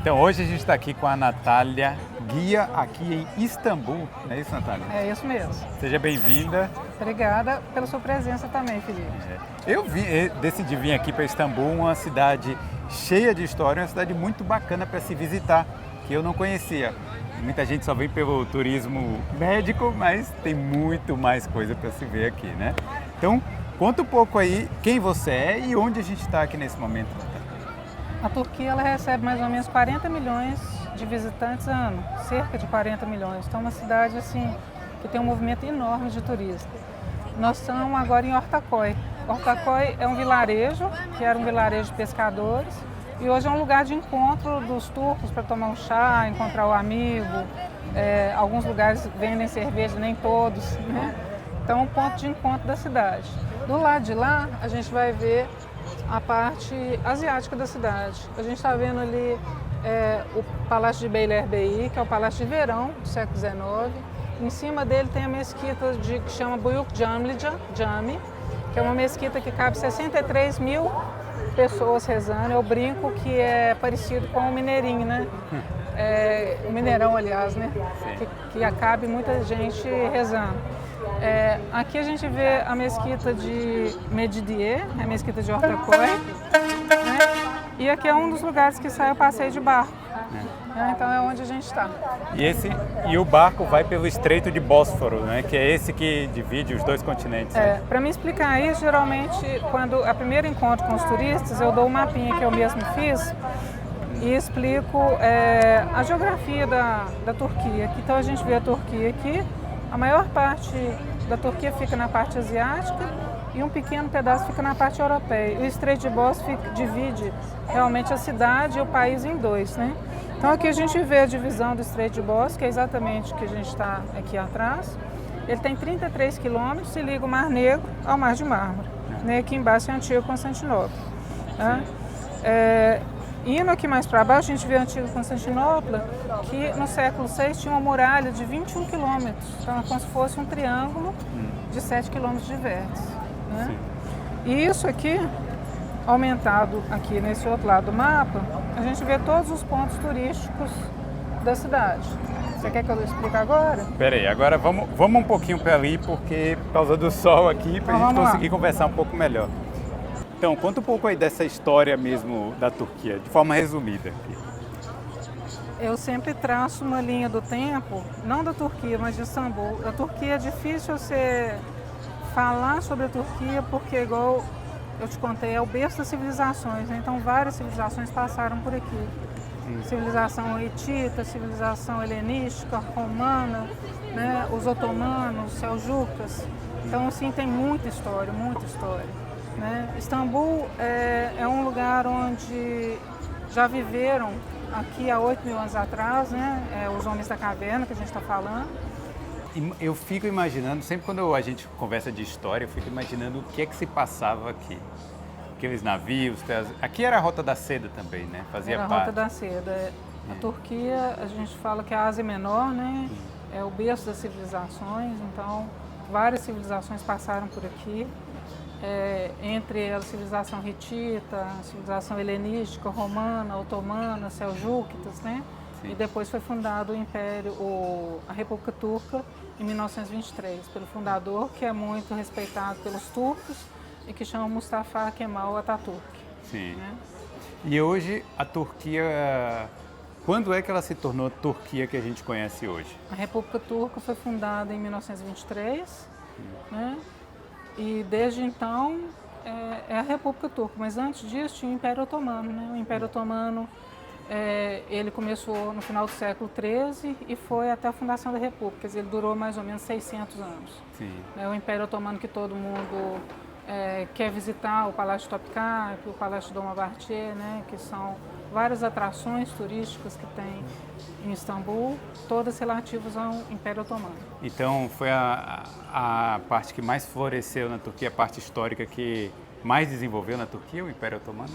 Então hoje a gente está aqui com a Natália, guia aqui em Istambul, não é isso, Natália? É isso mesmo. Seja bem-vinda. Obrigada pela sua presença também, Felipe. Eu decidi vir aqui para Istambul, uma cidade cheia de história, uma cidade muito bacana para se visitar, que eu não conhecia. Muita gente só vem pelo turismo médico, mas tem muito mais coisa para se ver aqui, né? Então, conta um pouco aí quem você é e onde a gente está aqui nesse momento, Natália. A Turquia ela recebe mais ou menos 40 milhões de visitantes ano, cerca de 40 milhões. Então, é uma cidade assim que tem um movimento enorme de turistas. Nós estamos agora em Ortaköy. Ortaköy é um vilarejo, que era um vilarejo de pescadores, e hoje é um lugar de encontro dos turcos para tomar um chá, encontrar o amigo. Alguns lugares vendem cerveja, nem todos, né? Então, é um ponto de encontro da cidade. Do lado de lá, a gente vai ver a parte asiática da cidade. A gente está vendo ali o Palácio de Beylerbeyi, que é o Palácio de Verão do século XIX. Em cima dele tem a mesquita que chama Büyük Cami, que é uma mesquita que cabe 63 mil pessoas rezando. Eu brinco que é parecido com o Mineirinho, né? O Mineirão, aliás, né? Que cabe muita gente rezando. Aqui a gente vê a mesquita de Mecidiye, a mesquita de Ortaköy, né? E aqui é um dos lugares que sai o passeio de barco. Então é onde a gente está. E o barco vai pelo Estreito de Bósforo, né? Que é esse que divide os dois continentes. Para me explicar isso, geralmente, quando a primeiro encontro com os turistas, eu dou um mapinha que eu mesmo fiz e explico a geografia da Turquia. Então a gente vê a Turquia aqui, a maior parte da Turquia fica na parte asiática e um pequeno pedaço fica na parte europeia. O Estreito de Bósforo divide realmente a cidade e o país em dois, né? Então aqui a gente vê a divisão do Estreito de Bósforo, que é exatamente o que a gente está aqui atrás. Ele tem 33 quilômetros e liga o Mar Negro ao Mar de Mármara. Né? Aqui embaixo é a antiga Constantinopla. Tá? Indo aqui mais para baixo, a gente vê a antiga Constantinopla, que no século VI tinha uma muralha de 21 quilômetros. Então é como se fosse um triângulo de 7 quilômetros de vértice. Né? E isso aqui, aumentado aqui nesse outro lado do mapa, a gente vê todos os pontos turísticos da cidade. Você quer que eu explique agora? Espera aí, agora vamos um pouquinho para ali, porque por causa do sol aqui, para a gente conseguir conversar um pouco melhor. Então, conta um pouco aí dessa história mesmo da Turquia, de forma resumida. Eu sempre traço uma linha do tempo, não da Turquia, mas de Istambul. A Turquia é difícil você falar sobre a Turquia, porque, igual eu te contei, é o berço das civilizações, né? Então várias civilizações passaram por aqui. Civilização hitita, civilização helenística, romana, né? Os otomanos, seljucas. Então, assim, tem muita história, muita história. Né? Istambul é um lugar onde já viveram aqui há 8 mil anos atrás, né? Os homens da caverna que a gente está falando. Eu fico imaginando, sempre quando a gente conversa de história, eu fico imaginando o que é que se passava aqui. Aqueles navios, aqui era a Rota da Seda também, né? Fazia parte. Era a Rota da Seda. A Turquia, a gente fala que é a Ásia Menor, né? É o berço das civilizações, então várias civilizações passaram por aqui. Entre a civilização hitita, a civilização helenística, romana, otomana, seljúquitas, né? Sim. E depois foi fundado o Império, a República Turca, em 1923, pelo fundador, que é muito respeitado pelos turcos e que chama Mustafa Kemal Atatürk. Sim. Né? E hoje a Turquia, quando é que ela se tornou a Turquia que a gente conhece hoje? A República Turca foi fundada em 1923, né? E desde então é a República Turca, mas antes disso tinha o Império Otomano, né? O Império Otomano ele começou no final do século XIII e foi até a fundação da República, quer dizer, ele durou mais ou menos 600 anos. Sim. O Império Otomano que todo mundo quer visitar, o Palácio de Topkapı, o Palácio de Dolmabahçe, né? Que são várias atrações turísticas que tem em Istambul, todas relativas ao Império Otomano. Então foi a parte que mais floresceu na Turquia, a parte histórica que mais desenvolveu na Turquia, o Império Otomano?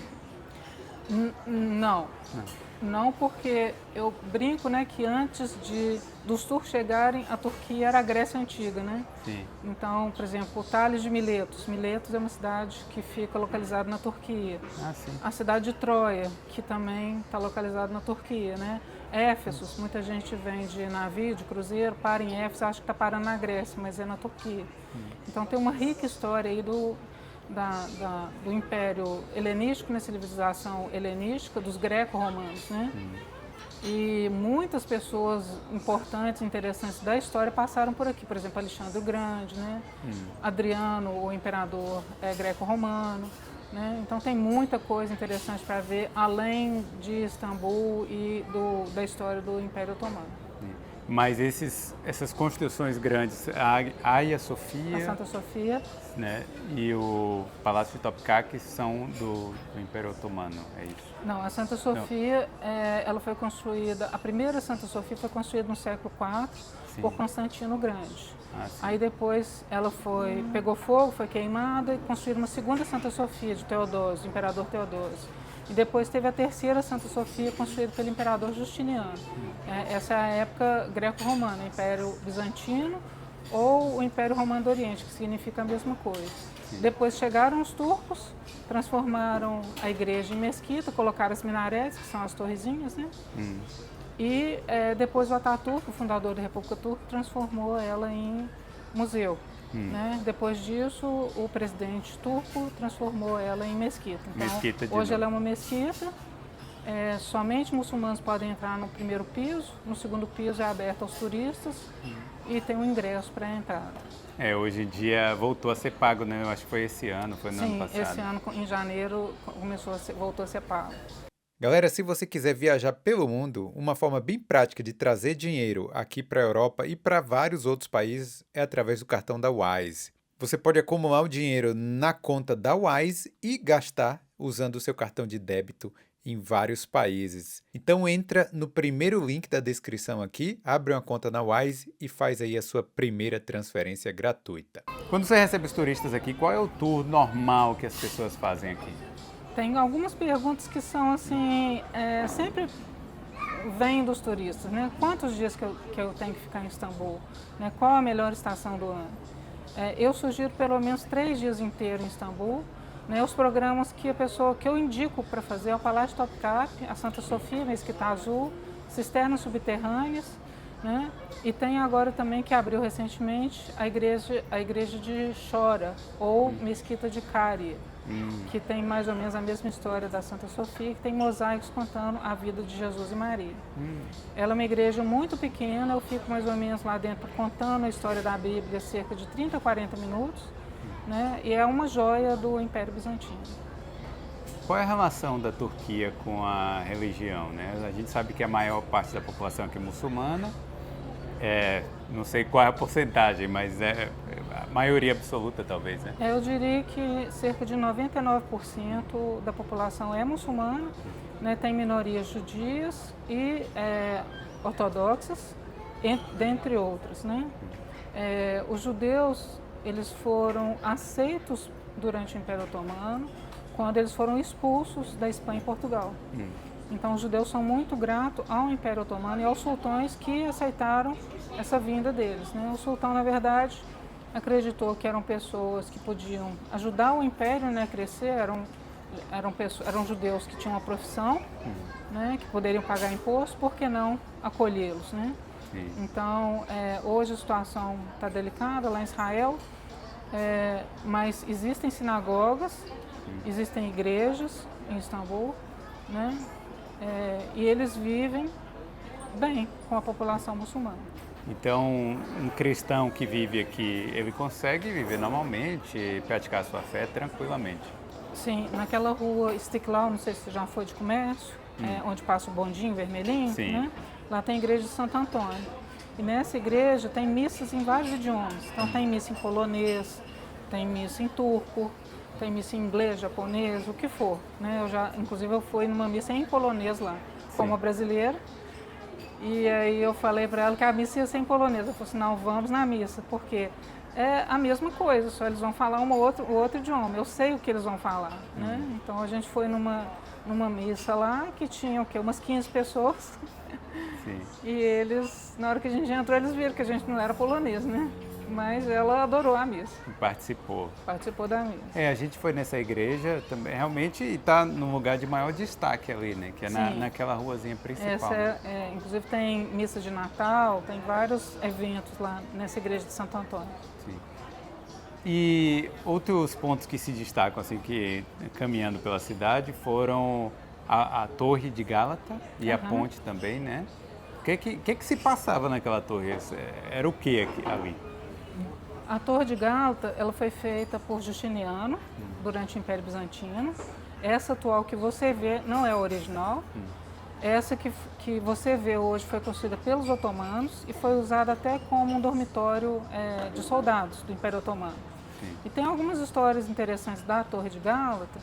Não. Não, porque eu brinco, né, que antes dos turcos chegarem, a Turquia era a Grécia Antiga, né? Sim. Então, por exemplo, o Tales de Miletos. Miletos é uma cidade que fica localizada na Turquia. Ah, sim. A cidade de Troia, que também está localizada na Turquia, né? Éfeso, muita gente vem de navio, de cruzeiro, para em Éfeso, acha que está parando na Grécia, mas é na Turquia. Então tem uma rica história aí do Império Helenístico, na civilização helenística, dos greco-romanos, né? E muitas pessoas importantes, interessantes da história passaram por aqui. Por exemplo, Alexandre o Grande, né? Adriano, o imperador greco-romano. Né? Então tem muita coisa interessante para ver, além de Istambul e da história do Império Otomano. Mas essas construções grandes, a Hagia Sofia, A Santa Sofia, né, e o Palácio de Topkapı são do Império Otomano, é isso? não, a Santa Sofia, ela foi construída, a primeira Santa Sofia foi construída no século IV por Constantino o Grande. Aí depois ela pegou fogo, foi queimada e construíram uma segunda Santa Sofia de Teodósio, imperador Teodósio. E depois teve a terceira Santa Sofia construída pelo imperador Justiniano. Essa é a época greco-romana, Império Bizantino ou o Império Romano do Oriente, que significa a mesma coisa. Depois chegaram os turcos, transformaram a igreja em mesquita, colocaram as minaretes, que são as torrezinhas, né? E depois o Ataturk, o fundador da República Turca, transformou ela em museu. Né? Depois disso, o presidente turco transformou ela em mesquita. Então, hoje ela é uma mesquita, somente muçulmanos podem entrar no primeiro piso, no segundo piso é aberto aos turistas e tem um ingresso para a entrada. Hoje em dia voltou a ser pago, né? Eu acho que foi esse ano, foi no ano passado. Sim, esse ano, em janeiro, voltou a ser pago. Galera, se você quiser viajar pelo mundo, uma forma bem prática de trazer dinheiro aqui para a Europa e para vários outros países é através do cartão da Wise. Você pode acumular o dinheiro na conta da Wise e gastar usando o seu cartão de débito em vários países. Então entra no primeiro link da descrição aqui, abre uma conta na Wise e faz aí a sua primeira transferência gratuita. Quando você recebe os turistas aqui, qual é o tour normal que as pessoas fazem aqui? Tem algumas perguntas que são assim, sempre vêm dos turistas, né? Quantos dias que eu tenho que ficar em Istambul? Né? Qual a melhor estação do ano? Eu sugiro pelo menos 3 dias inteiros em Istambul. Né? Os programas que eu indico para fazer é o Palácio de Topkapı, a Santa Sofia, Mesquita Azul, cisternas subterrâneas, né? E tem agora também, que abriu recentemente, a igreja de Chora, ou Mesquita de Cari, que tem mais ou menos a mesma história da Santa Sofia, que tem mosaicos contando a vida de Jesus e Maria. Ela é uma igreja muito pequena, eu fico mais ou menos lá dentro contando a história da Bíblia, cerca de 30 a 40 minutos, né? E é uma joia do Império Bizantino. Qual é a relação da Turquia com a religião, né? A gente sabe que a maior parte da população aqui é muçulmana, não sei qual é a porcentagem, mas é a maioria absoluta talvez, né? Eu diria que cerca de 99% da população é muçulmana, né? Tem minorias judias e ortodoxas, dentre outras, né? Os judeus, eles foram aceitos durante o Império Otomano, quando eles foram expulsos da Espanha e Portugal. Então, os judeus são muito gratos ao Império Otomano e aos sultões que aceitaram essa vinda deles, né? O sultão, na verdade, acreditou que eram pessoas que podiam ajudar o Império, né, a crescer, eram judeus que tinham uma profissão, né, que poderiam pagar imposto, por que não acolhê-los, né? Então, hoje a situação está delicada lá em Israel, mas existem sinagogas, existem igrejas em Istambul, né? E eles vivem bem com a população muçulmana. Então, um cristão que vive aqui, ele consegue viver normalmente, praticar sua fé tranquilamente? Sim, naquela rua Istiklal, não sei se já foi de comércio, onde passa o bondinho vermelhinho, né? Lá tem a igreja de Santo Antônio. E nessa igreja tem missas em vários idiomas. Então tem missa em polonês, tem missa em turco, tem missa em inglês, japonês, o que for, né? Inclusive eu fui numa missa em polonês lá, como brasileira. E aí eu falei para ela que a missa ia ser em polonês. Ela falou assim, não, vamos na missa, porque é a mesma coisa, só eles vão falar o outro idioma. Eu sei o que eles vão falar, né? Então a gente foi numa numa missa lá que tinha o quê? Umas 15 pessoas. Sim. E eles, na hora que a gente entrou, eles viram que a gente não era polonês, né? Mas ela adorou a missa, Participou. participou da missa. A gente foi nessa igreja também, realmente está num lugar de maior destaque ali, né? Que é naquela ruazinha principal. Essa inclusive tem missa de Natal, tem vários eventos lá nessa igreja de Santo Antônio. Sim. E outros pontos que se destacam, assim, que caminhando pela cidade, foram a Torre de Gálata e a ponte também, né? O que se passava naquela torre? Era o que ali? A Torre de Gálata, ela foi feita por Justiniano durante o Império Bizantino. Essa atual que você vê não é a original. Essa que você vê hoje foi construída pelos otomanos e foi usada até como um dormitório de soldados do Império Otomano. Sim. E tem algumas histórias interessantes da Torre de Gálata.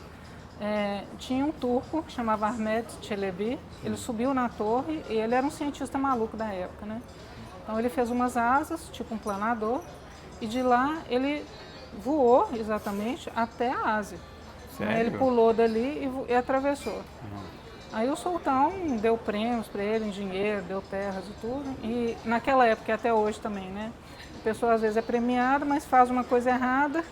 Tinha um turco que chamava Ahmet Çelebi, ele subiu na torre e ele era um cientista maluco da época, né? Então ele fez umas asas, tipo um planador, e de lá ele voou exatamente até a Ásia. Sério? Ele pulou dali e atravessou. Aí o sultão deu prêmios para ele em dinheiro, deu terras e tudo. E naquela época e até hoje também, né? A pessoa às vezes é premiada, mas faz uma coisa errada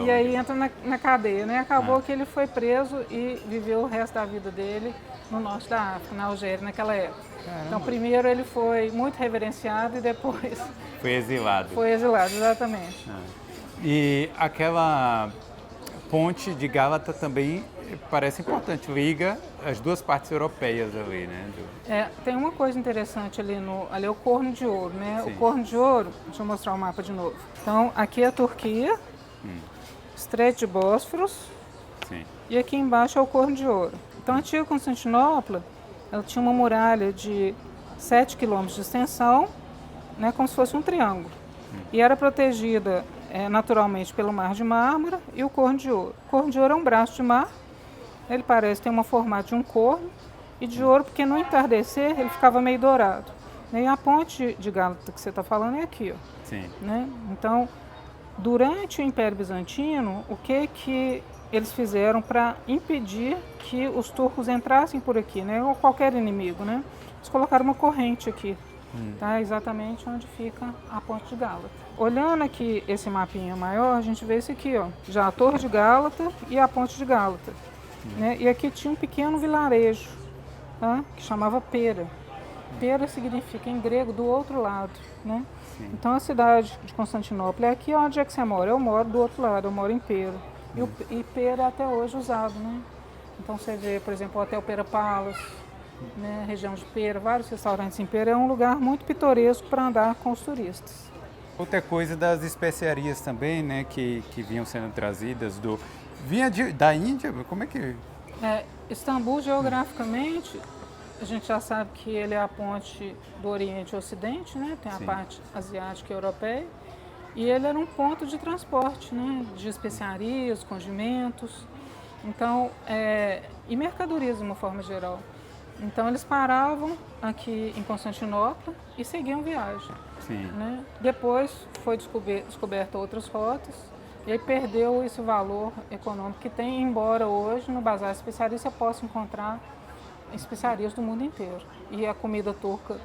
e aí entra na cadeia, né? Acabou que ele foi preso e viveu o resto da vida dele no norte da África, na Algéria, naquela época. Caramba. Então primeiro ele foi muito reverenciado e depois Foi exilado. foi exilado, exatamente. E aquela ponte de Gálata também parece importante, liga as duas partes europeias ali, né? Tem uma coisa interessante ali é o Corno de Ouro, né? Sim. O Corno de Ouro, deixa eu mostrar o mapa de novo. Então aqui é a Turquia, Estreito de Bósforos, Sim. e aqui embaixo é o Corno de Ouro. Então a antiga Constantinopla, ela tinha uma muralha de 7 quilômetros de extensão, né, como se fosse um triângulo. E era protegida naturalmente pelo Mar de Mármara e o Corno de Ouro. O Corno de Ouro é um braço de mar, ele parece ter uma formato de um corno, e de ouro porque no entardecer ele ficava meio dourado. E a ponte de Gálata que você está falando é aqui, ó. Sim. Né? Então, durante o Império Bizantino, o que eles fizeram para impedir que os turcos entrassem por aqui, né? Ou qualquer inimigo, né? Eles colocaram uma corrente aqui, tá? Exatamente onde fica a ponte de Gálata. Olhando aqui esse mapinha maior, a gente vê esse aqui, ó, já a Torre de Gálata e a ponte de Gálata, né? E aqui tinha um pequeno vilarejo, tá? Que chamava Pera. Pera significa em grego do outro lado, né? Sim. Então a cidade de Constantinopla é aqui onde é que você mora. Eu moro do outro lado, eu moro em Pera. E Pera é até hoje usado, né? Então você vê, por exemplo, o Hotel Pera Palace, né? Região de Pera, vários restaurantes em Pera. É um lugar muito pitoresco para andar com os turistas. Outra coisa das especiarias também, né, que vinham sendo trazidas vinha da Índia, como é que... Istambul, geograficamente, a gente já sabe que ele é a ponte do Oriente e Ocidente, né? Tem a Sim. parte asiática e europeia. E ele era um ponto de transporte, né? De especiarias, condimentos, então, e mercadorias de uma forma geral. Então eles paravam aqui em Constantinopla e seguiam viagem. Sim. Né? Depois foi descoberta outras rotas e aí perdeu esse valor econômico que tem, embora hoje no Bazar de Especiarias você possa encontrar especiarias do mundo inteiro. E a comida turca,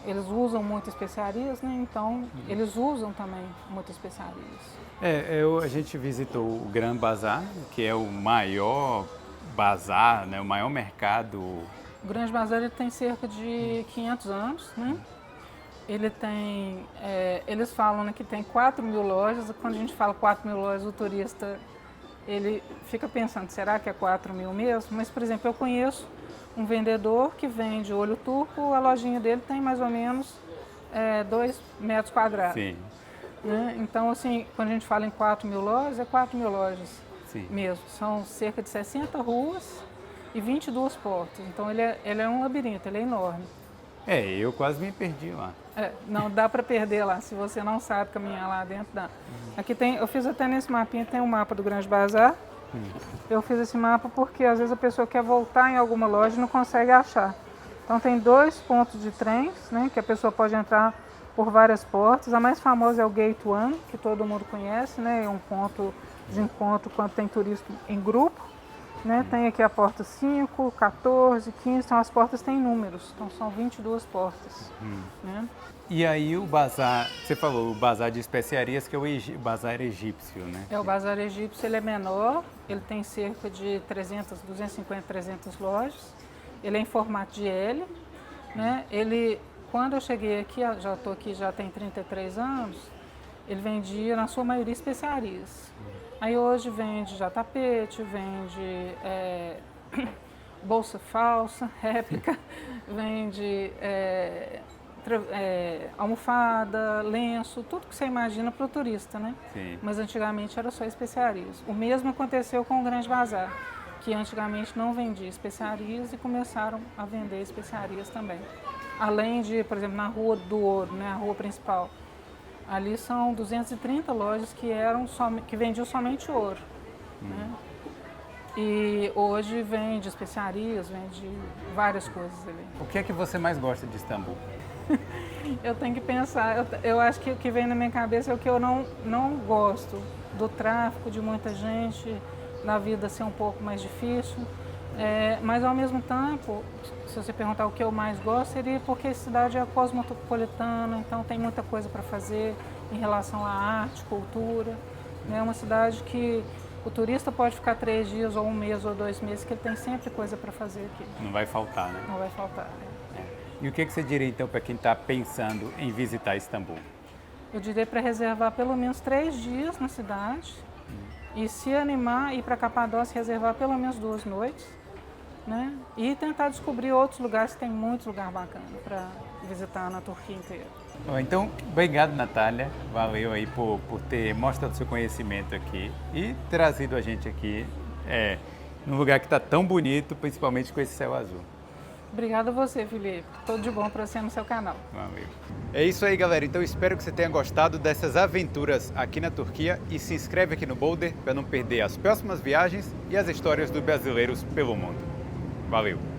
eles usam muitas especiarias, né? Então eles usam também muitas especiarias. A gente visitou o Gran Bazar, que é o maior bazar, né? O maior mercado. O Grande Bazar ele tem cerca de 500 anos, né? Ele tem, eles falam, né, que tem 4.000 lojas. Quando a gente fala 4.000 lojas, o turista ele fica pensando, será que é 4.000 mesmo? Mas, por exemplo, eu conheço um vendedor que vende olho turco, a lojinha dele tem mais ou menos 2 metros quadrados. Sim. Né? Então, assim, quando a gente fala em 4.000 lojas, é 4.000 lojas. Sim. Mesmo. São cerca de 60 ruas e 22 portas. Então, ele é um labirinto, ele é enorme. Eu quase me perdi lá. Não dá para perder lá, se você não sabe caminhar lá dentro, dá. Aqui tem, eu fiz até nesse mapinha, tem um mapa do Grande Bazar. Eu fiz esse mapa porque às vezes a pessoa quer voltar em alguma loja e não consegue achar. Então tem 2 pontos de trens, né, que a pessoa pode entrar por várias portas. A mais famosa é o Gate One, que todo mundo conhece, né, é um ponto de encontro quando tem turista em grupo. Né? Tem aqui a porta 5, 14, 15, então as portas têm números, então são 22 portas. Né? E aí o bazar, você falou, o bazar de especiarias, que é o bazar egípcio, né? O bazar egípcio, ele é menor, ele tem cerca de 250, 300 lojas, ele é em formato de L, né? Quando eu cheguei aqui, já estou aqui já tem 33 anos, ele vendia na sua maioria especiarias. Aí hoje vende já tapete, vende bolsa falsa, réplica, vende almofada, lenço, tudo que você imagina para o turista, né? Sim. Mas antigamente era só especiarias. O mesmo aconteceu com o Grande Bazar, que antigamente não vendia especiarias e começaram a vender especiarias também. Além de, por exemplo, na Rua do Ouro, né, a rua principal, ali são 230 lojas que vendiam somente ouro. Né? E hoje vende especiarias, vende várias coisas ali. O que é que você mais gosta de Istambul? Eu tenho que pensar, eu acho que o que vem na minha cabeça é o que eu não gosto, do tráfico, de muita gente, da vida ser um pouco mais difícil. Mas ao mesmo tempo, se você perguntar o que eu mais gosto, seria porque a cidade é cosmopolitana, então tem muita coisa para fazer em relação à arte, cultura. É uma cidade que o turista pode ficar 3 dias, ou 1 mês, ou 2 meses, que ele tem sempre coisa para fazer aqui. Não vai faltar, né? Não vai faltar. E o que você diria então para quem está pensando em visitar Istambul? Eu diria para reservar pelo menos 3 dias na cidade e se animar, ir para Capadócia, reservar pelo menos 2 noites, né? E tentar descobrir outros lugares, tem muitos lugares bacanas para visitar na Turquia inteira. Então, obrigado, Natália. Valeu aí por ter mostrado seu conhecimento aqui e trazido a gente aqui num lugar que está tão bonito, principalmente com esse céu azul. Obrigada a você, Felipe. Tudo de bom para você no seu canal. Valeu. É isso aí, galera. Então, espero que você tenha gostado dessas aventuras aqui na Turquia e se inscreve aqui no Boulder para não perder as próximas viagens e as histórias dos brasileiros pelo mundo. Valeu!